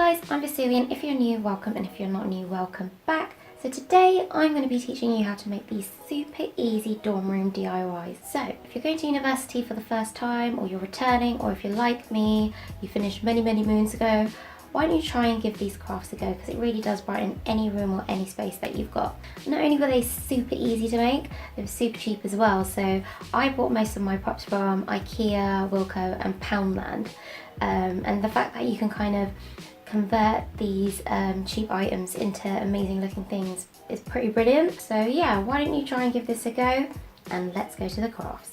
guys, I'm Vesuvian. If you're new, welcome, and if you're not new, welcome back. So today I'm going to be teaching you how to make these super easy dorm room DIYs. So if you're going to university for the first time, or you're returning, or if you're like me, you finished many moons ago, why don't you try and give these crafts a go, because it really does brighten any room or any space that you've got. Not only were they super easy to make, they were super cheap as well. So I bought most of my props from IKEA, Wilko and Poundland. And the fact that you can kind of convert these cheap items into amazing looking things is pretty brilliant. So yeah, why don't you try and give this a go, and let's go to the crafts.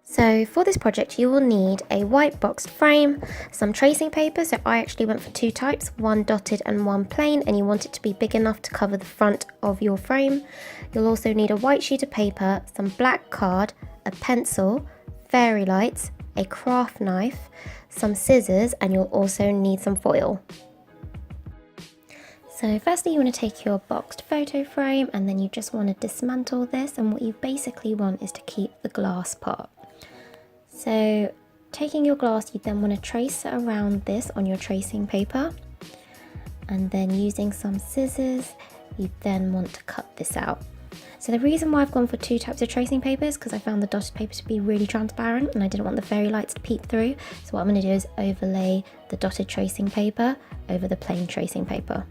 So for this project you will need a white boxed frame, some tracing paper, so I actually went for two types, one dotted and one plain, and you want it to be big enough to cover the front of your frame. You'll also need a white sheet of paper, some black card, a pencil, fairy lights, a craft knife, some scissors, and you'll also need some foil. So firstly you want to take your boxed photo frame and then you just want to dismantle this, and what you basically want is to keep the glass part. So taking your glass, you then want to trace around this on your tracing paper, and then using some scissors you then want to cut this out. So the reason why I've gone for two types of tracing paper is because I found the dotted paper to be really transparent and I didn't want the fairy lights to peek through. So what I'm going to do is overlay the dotted tracing paper over the plain tracing paper.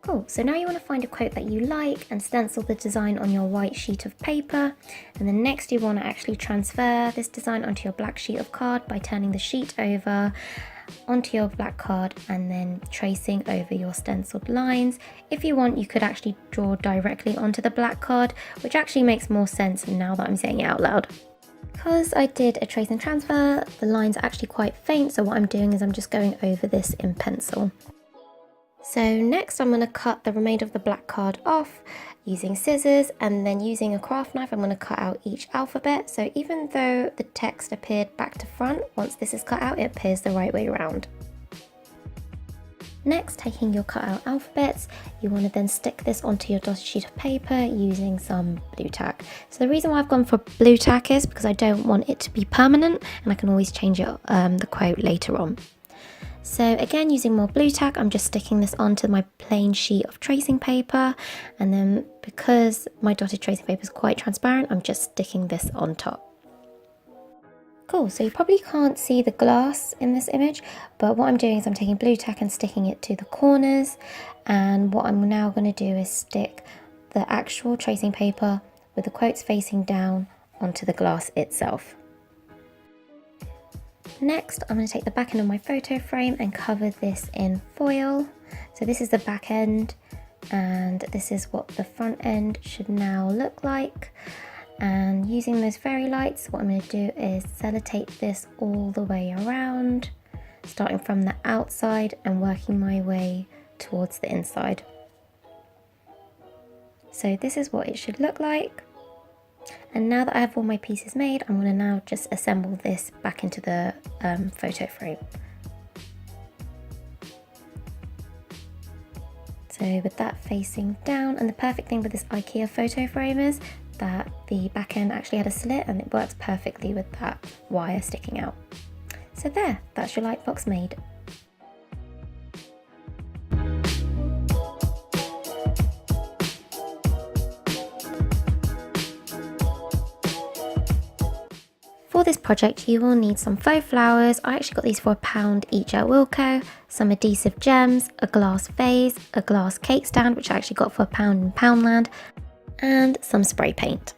Cool, so now you want to find a quote that you like and stencil the design on your white sheet of paper, and then next you want to actually transfer this design onto your black sheet of card by turning the sheet over onto your black card and then tracing over your stenciled lines. If you want, you could actually draw directly onto the black card, which actually makes more sense now that I'm saying it out loud. Because I did a trace and transfer, the lines are actually quite faint, so what I'm doing is I'm just going over this in pencil. So next I'm going to cut the remainder of the black card off using scissors, and then using a craft knife I'm going to cut out each alphabet. So even though the text appeared back to front, once this is cut out it appears the right way around. Next, taking your cut out alphabets, you want to then stick this onto your dotted sheet of paper using some blue tack. So the reason why I've gone for blue tack is because I don't want it to be permanent and I can always change it, the quote later on. So again, using more blue tack, I'm just sticking this onto my plain sheet of tracing paper, and then because my dotted tracing paper is quite transparent, I'm just sticking this on top. Cool, so you probably can't see the glass in this image, but what I'm doing is I'm taking blue tack and sticking it to the corners, and what I'm now going to do is stick the actual tracing paper with the quotes facing down onto the glass itself. Next, I'm going to take the back end of my photo frame and cover this in foil. So this is the back end, and this is what the front end should now look like. And using those fairy lights, what I'm going to do is sellotape this all the way around, starting from the outside and working my way towards the inside. So this is what it should look like. And now that I have all my pieces made, I'm going to now just assemble this back into the photo frame. So with that facing down, and the perfect thing with this IKEA photo frame is that the back end actually had a slit and it works perfectly with that wire sticking out. So there, that's your Lightbox made. For this project you will need some faux flowers. I actually got these for £1 each at Wilko, some adhesive gems, a glass vase, a glass cake stand which I actually got for £1 in Poundland, and some spray paint.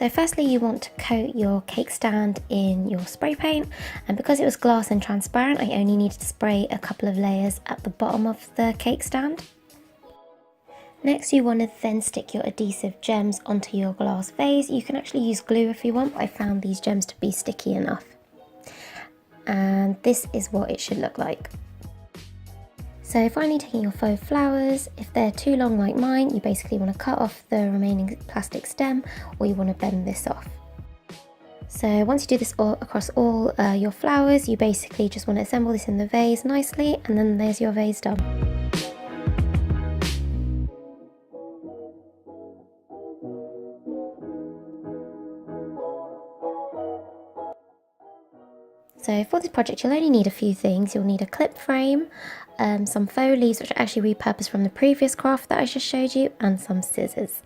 So firstly you want to coat your cake stand in your spray paint, and because it was glass and transparent I only needed to spray a couple of layers at the bottom of the cake stand. Next you want to then stick your adhesive gems onto your glass vase. You can actually use glue if you want, but I found these gems to be sticky enough. And this is what it should look like. So finally, taking your faux flowers, if they're too long like mine, you basically want to cut off the remaining plastic stem, or you want to bend this off. So once you do this across all your flowers, you basically just want to assemble this in the vase nicely, and then there's your vase done. So for this project you'll only need a few things. You'll need a clip frame, some faux leaves which are actually repurposed from the previous craft that I just showed you, and some scissors.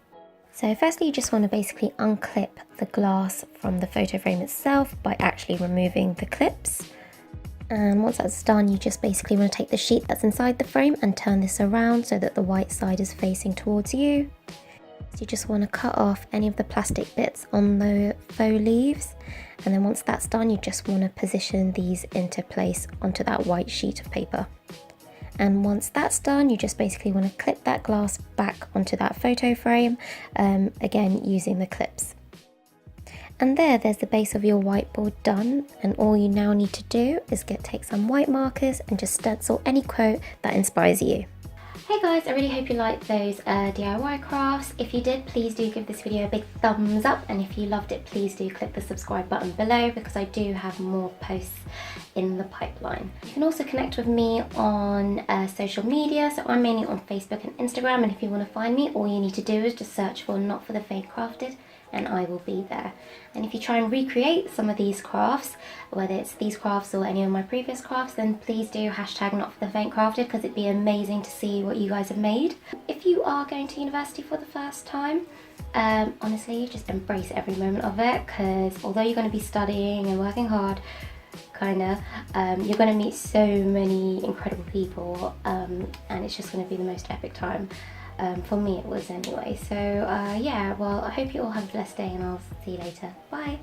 So firstly you just want to basically unclip the glass from the photo frame itself by actually removing the clips. And once that's done, you just basically want to take the sheet that's inside the frame and turn this around so that the white side is facing towards you. So you just want to cut off any of the plastic bits on the faux leaves, and then once that's done you just want to position these into place onto that white sheet of paper. And once that's done you just basically want to clip that glass back onto that photo frame, again using the clips. And there's the base of your whiteboard done, and all you now need to do is take some white markers and just stencil any quote that inspires you. Hey guys, I really hope you liked those DIY crafts. If you did, please do give this video a big thumbs up, and if you loved it, please do click the subscribe button below because I do have more posts in the pipeline. You can also connect with me on social media, so I'm mainly on Facebook and Instagram, and if you want to find me, all you need to do is just search for Not For The Faint Crafted and I will be there. And if you try and recreate some of these crafts, whether it's these crafts or any of my previous crafts, then please do hashtag Not For The Faint Crafted because it'd be amazing to see what you guys have made. If you are going to university for the first time, honestly just embrace every moment of it, because although you're going to be studying and working hard, you're going to meet so many incredible people, and it's just going to be the most epic time. For me it was anyway. So yeah, well I hope you all have a blessed day and I'll see you later. Bye!